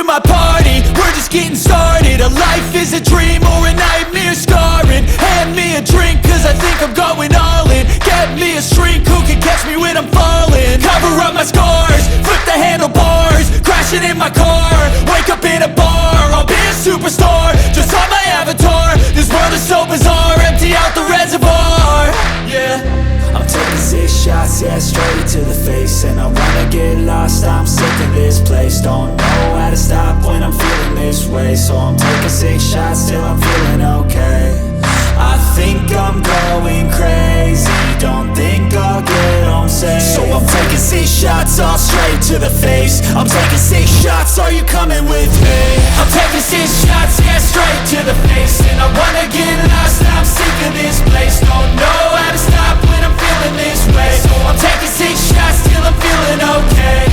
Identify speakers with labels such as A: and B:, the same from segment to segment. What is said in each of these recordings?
A: my party, we're just getting started. A life is a dream or a nightmare scarring. Hand me a drink cause I think I'm going all in. Get me a shrink who can catch me when I'm falling. Cover up my scars, flip the handlebars, crashing in my car, wake up in a bar. I'll be a superstar, just on my avatar. This world is so bizarre, empty out the reservoir. Yeah,
B: I'm taking 6 shots, yeah, straight to the face. And I wanna get lost, I'm sick of this place. Don't know how to stop when I'm feeling this way. So I'm taking 6 shots till I'm feeling okay. I think I'm going crazy, don't think I'll get home safe. So I'm taking 6 shots, all straight to the face. I'm taking 6 shots, are you coming with me?
A: I'm taking 6 shots, yeah, straight to the face. And I wanna get lost, I'm sick of this place. Don't know how to stop when I'm feeling this way. So I'm taking 6 shots till I'm feeling okay.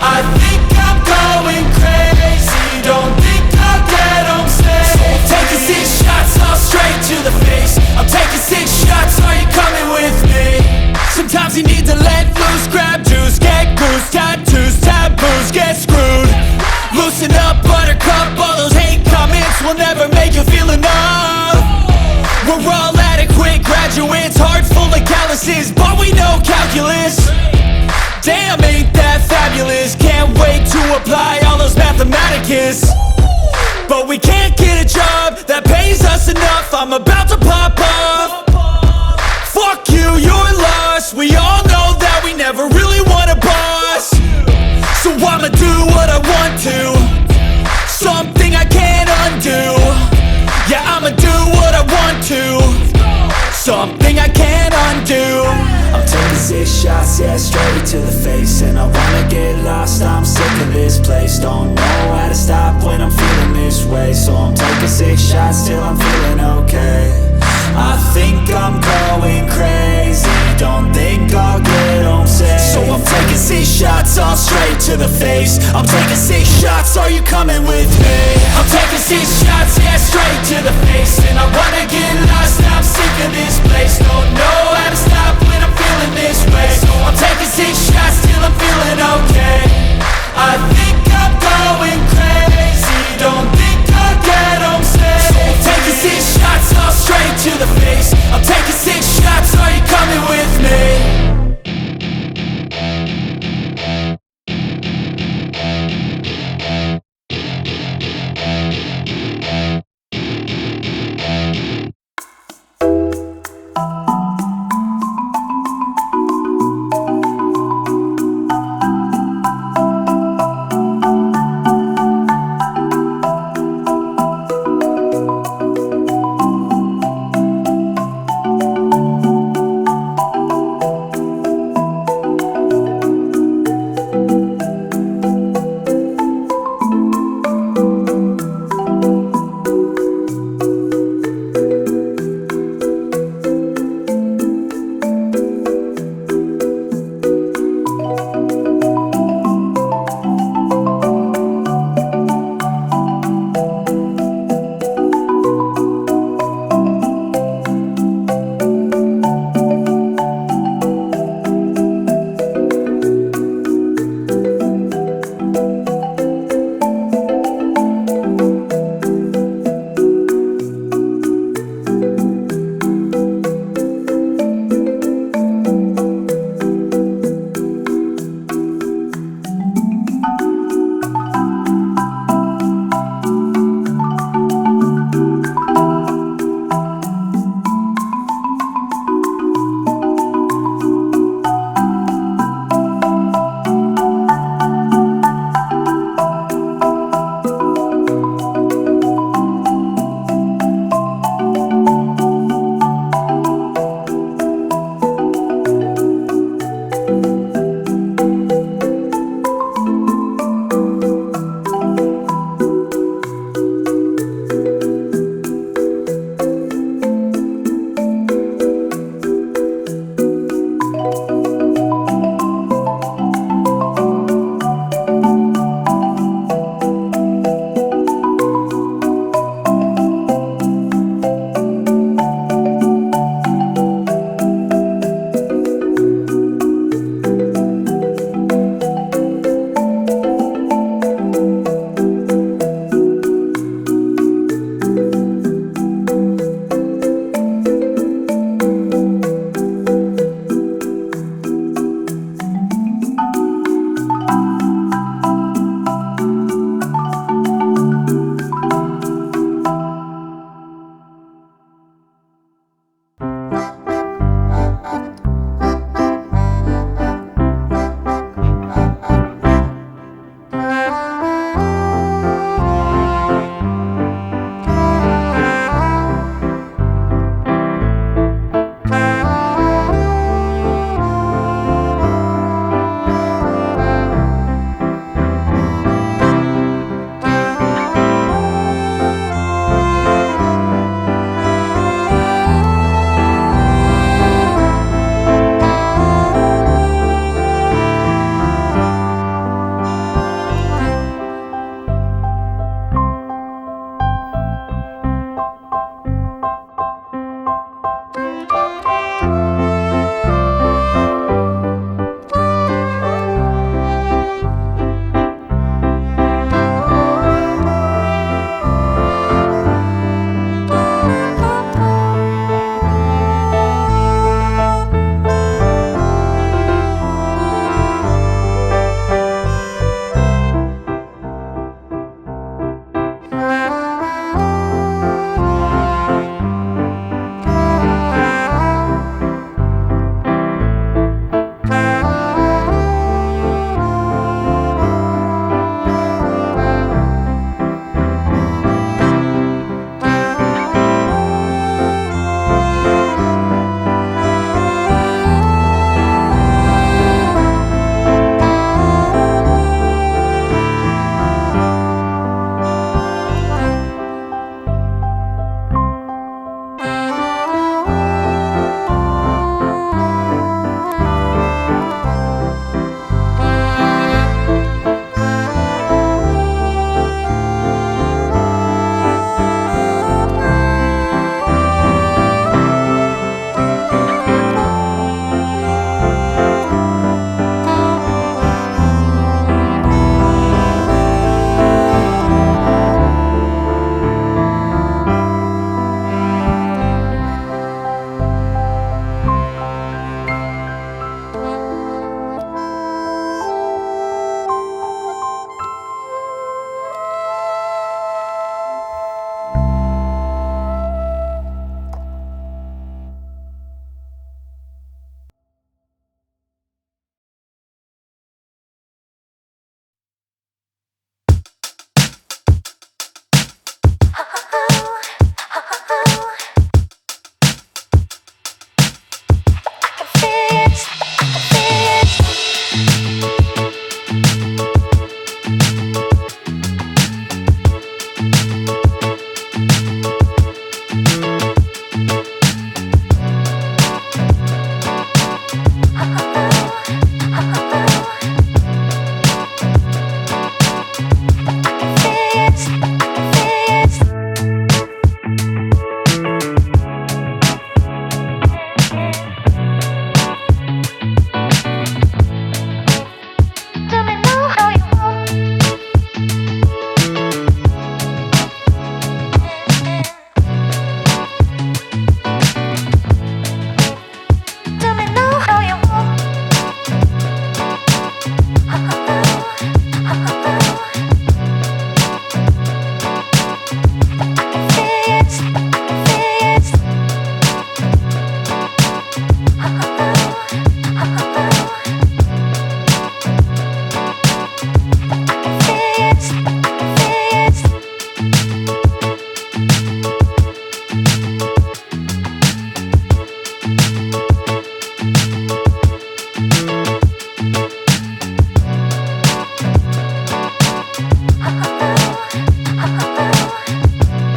A: I think I'm going crazy, don't think I'll get home safe. So I'm taking 6 shots, all straight to the face. I'm taking 6 shots, are you coming with me? Sometimes you need to let loose, grab juice, get goose, tattoos, taboos, get screwed. Loosen up, buttercup, all those hate comments will never make you feel enough. We're all adequate graduates, heart full of calluses, but we know calculus. Damn, ain't that fabulous? Can't wait to apply all those mathematicus. But we can't get a job that pays us enough. I'm about to pop off. Fuck you, you're lost. We all know that we never really want a boss. So I'ma do what I want to, something I can't undo. Yeah, I'ma do what I want to, something I can't undo.
B: I'm taking 6 shots, yeah, straight to the face. And I wanna get lost, I'm sick of this place. Don't know how to stop when I'm feeling this way. So I'm taking 6 shots till I'm feeling okay. I think I'm going crazy, don't think I'll get home safe. So I'm taking 6 shots, all straight to the face. I'm taking 6 shots, are you coming with me?
A: I'm taking 6 shots, yeah, straight to the face. And I wanna get lost, I'm sick of this place. Don't know how to stop when I'm feeling this way. So I'm